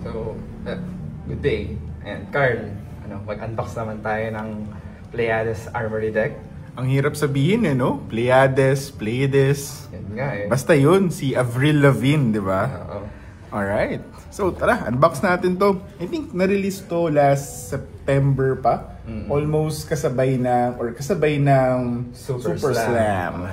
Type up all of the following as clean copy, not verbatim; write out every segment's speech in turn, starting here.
So, good day. And Carl, mag-unbox naman tayo ng Pleiades Armory Deck. Ang hirap sabihin no? Pleiades, Pleiades. Yan nga Basta yun, si Avril Lavigne, di ba? Oo. Alright. So tara, unbox natin to. I think na-release to last September pa. Almost kasabay ng Super Slam.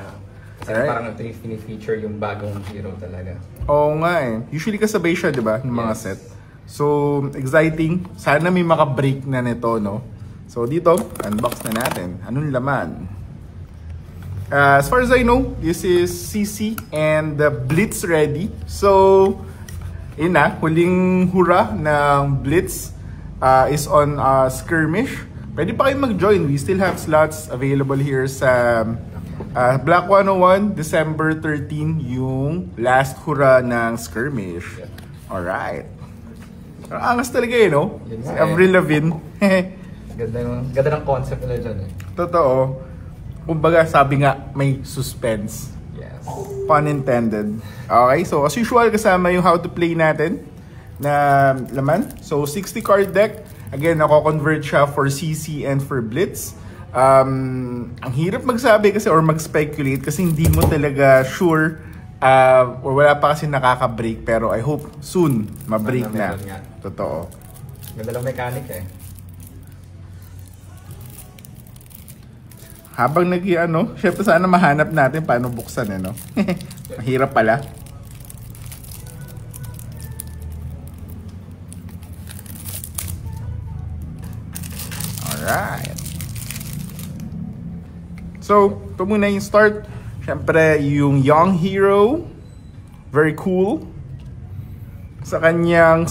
Kasi parang ito yung fini-feature yung bagong hero talaga. Oo nga Usually kasabay siya, di ba? Ng mga set. So, exciting. Sana may maka-break na nito, no? So, dito, unbox na natin. Anong laman? As far as I know, this is CC and the Blitz ready. So, yun na, huling hura ng Blitz is on skirmish. Pwede pa kayo mag-join. We still have slots available here sa Black 101, December 13, yung last hura ng skirmish. Alright. Angas talaga no? Si Avril Lavigne. Ganda ng concept nila dyan Totoo. Kumbaga sabi nga, may suspense. Yes. Pun intended. Okay, so as usual, kasama yung how to play natin na laman. So 60 card deck. Again, nako-convert siya for CC and for Blitz. Ang hirap magsabi kasi or mag-speculate kasi hindi mo talaga sure or wala pa kasi nakaka-break, pero I hope soon ma-break na. Totoo. Ganda lang mechanic Habang syempre sana mahanap natin paano buksan no? Mahirap pala. Alright. So, ito muna yung start. Syempre, yung Young Hero. Very cool. Sa kanyang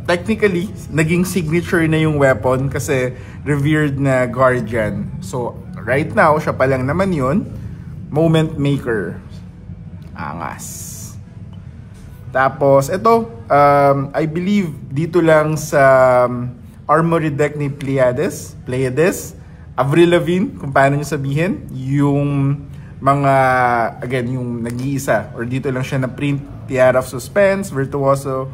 technically, naging signature na yung weapon kasi revered na Guardian. So, right now, siya pa lang naman yun. Moment Maker. Angas. Tapos, ito, I believe dito lang sa Armory deck ni Pleiades. Avril Lavigne, kung paano nyo sabihin, yung mga, again, yung nag-iisa, or dito lang siya na-print, Tiara of Suspense, Virtuoso,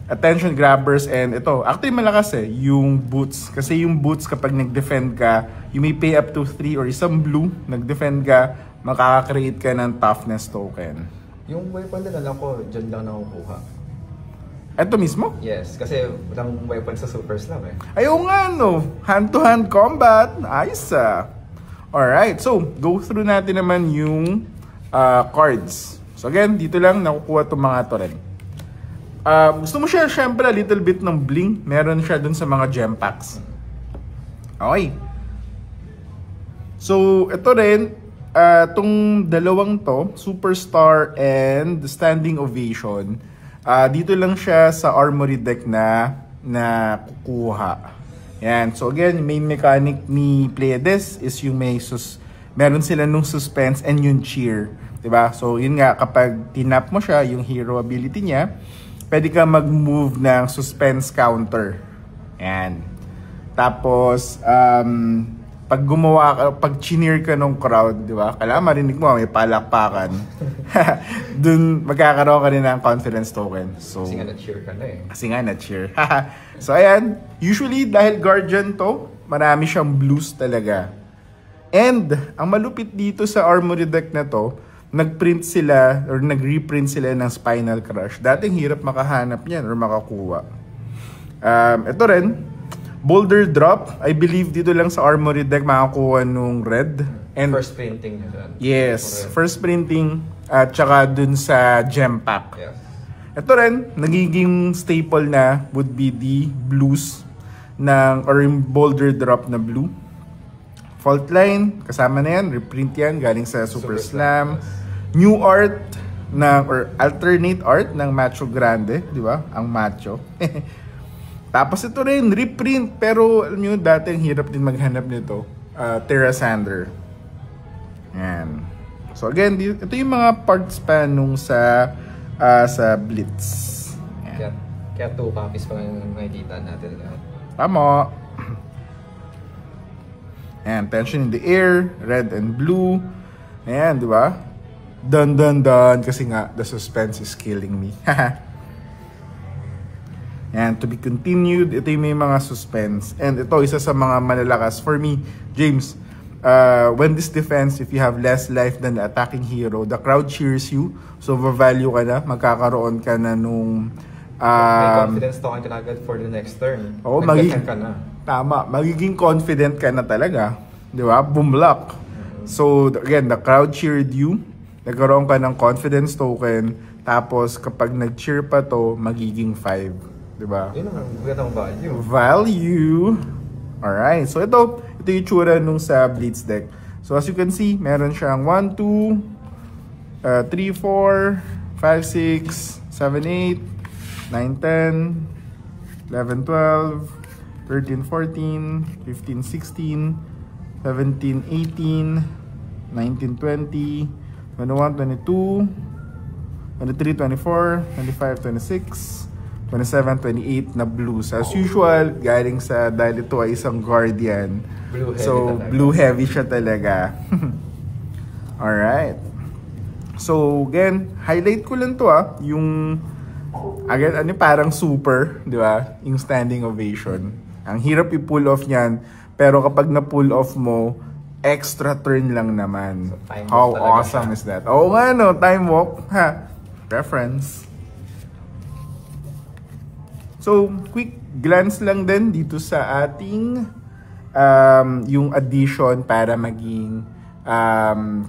Attention Grabbers, and ito, actually malakas yung boots. Kasi yung boots, kapag nag-defend ka, you may pay up to 3 or isang blue, nag-defend ka, makaka-create ka ng toughness token. Yung weapon din, alam ko, dyan lang nakukuha. Ito mismo? Yes, kasi walang weapon sa Super Slam Ayaw nga hand-to-hand combat. Ayos Alright, so go through natin naman yung cards. So again, dito lang nakukuha itong mga to rin. Gusto mo siya syempre a little bit ng bling. Meron siya dun sa mga gem packs. Okay. So ito rin, itong dalawang to, Superstar and Standing Ovation, dito lang siya sa Armory deck na kukuha. Yan. So again, main mechanic ni Pleiades is yung meron sila nung suspense and yung cheer. Diba? So yun nga, kapag tinap mo siya, yung hero ability niya, pwede ka mag-move ng suspense counter. Yan. Tapos, pag cheer ka ng crowd, di ba? Kailangan marinig mo, may palakpakan. Dun, magkakaroon ka rin ng confidence token. So, kasi nga na-cheer ka na Kasi nga na-cheer. So, ayan. Usually, dahil Guardian to, marami siyang blues talaga. And, ang malupit dito sa Armory deck na to, nag-print sila, or nag-reprint sila ng Spinal Crush. Dating hirap makahanap niyan or makakuha. Ito rin, Boulder Drop, I believe dito lang sa Armory deck makakuha nung red. And first printing nyo dyan. Yes, first printing at saka dun sa gem pack. Yes. Ito rin, nagiging staple na would be the blues or yung Boulder Drop na blue. Fault Line, kasama na yan, reprint yan, galing sa Super Slam. Yes. New art or alternate art ng Macho Grande, di ba? Ang macho. Tapos ito rin, reprint. Pero alam nyo, dati ang hirap din maghanap nito. Terra Sander. Yan. So again, ito yung mga parts pa nung sa Blitz. Yan. Kaya 2 copies pa lang nakikita natin lahat. Tama. Yan, Tension in the Air, red and blue. Ayan, di ba? Dun. Kasi nga, the suspense is killing me. And to be continued, ito yung may mga suspense. And ito, isa sa mga malalakas. For me, James, when this defense, if you have less life than the attacking hero, the crowd cheers you. So, value ka na. Magkakaroon ka na nung... may confidence token ka agad for the next turn. Oo, ka na. Tama. Magiging confident ka na talaga. Di ba? Boom block. So, again, the crowd cheered you. Nagkaroon ka ng confidence token. Tapos, kapag nag-cheer pa to, magiging 5. Diba? Yun ang magandang value. Value. Alright. So, ito yung tsura nung sa Blitz deck. So, as you can see, meron siyang 1, 2, 3, 4, 5, 6, 7, 8, 9, 10, 11, 12, 13, 14, 15, 16, 17, 18, 19, 20, 21, 22, 23, 24, 25, 26, 27, 28 na blues. As usual, galing sa, dahil ito ay isang Guardian. Blue heavy so, talaga. blue heavy siya talaga. Alright. So, again, highlight ko lang to yung, again, parang super, di ba? Yung standing ovation. Ang hirap i-pull off niyan, pero kapag na-pull off mo, extra turn lang naman. So, how awesome is that? Oo nga, no? Time walk. Ha? Reference. So, quick glance lang din dito sa ating yung addition para maging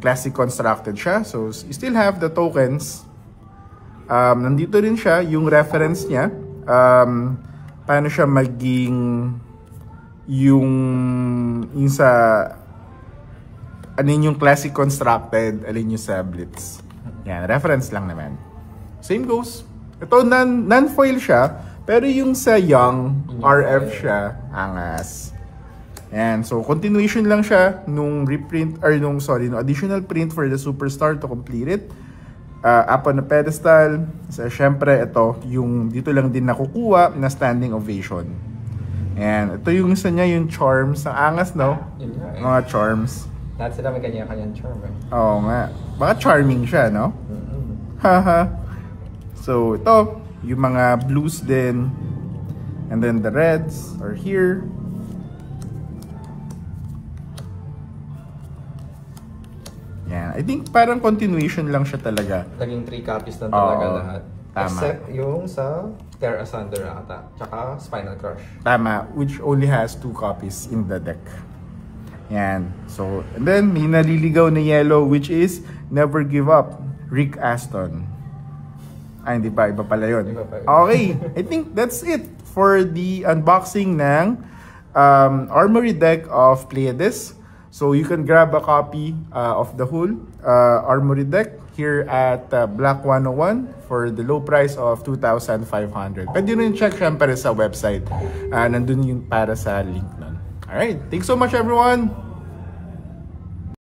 classic constructed siya. So, you still have the tokens. Nandito rin siya, yung reference niya. Paano siya maging yung sa alin yung classic constructed, alin yung sa Blitz. Yan, reference lang naman. Same goes. Ito, non-foil siya. Pero yung sa Young, RF siya, angas. And so, continuation lang siya nung reprint, or nung additional print for the Superstar to complete it. Up on the pedestal. So, syempre, ito, yung dito lang din nakukuha na standing ovation. And ito yung isa niya, yung charms. Ang angas, no? Mga charms. Lahat sila may kanya-kanyang charm, eh. Oo nga. Baka charming siya, no? Haha. So, ito, yung mga blues din. And then the reds are here. Yan. I think parang continuation lang siya talaga. Naging 3 copies na talaga lahat. Tama. Except yung sa Terra Asunder ata. Tsaka Spinal Crush. Tama. Which only has 2 copies in the deck. Yan. So, and then may naliligaw na yellow which is Never Give Up. Rick Aston. Ay, hindi pa. Iba pala yun. Okay. I think that's it for the unboxing ng Armory deck of Pleiades. So, you can grab a copy of the whole Armory deck here at Black 101 for the low price of 2,500. Pwede rin check syempre sa website. Nandun yung para sa link nun. Alright. Thanks so much, everyone!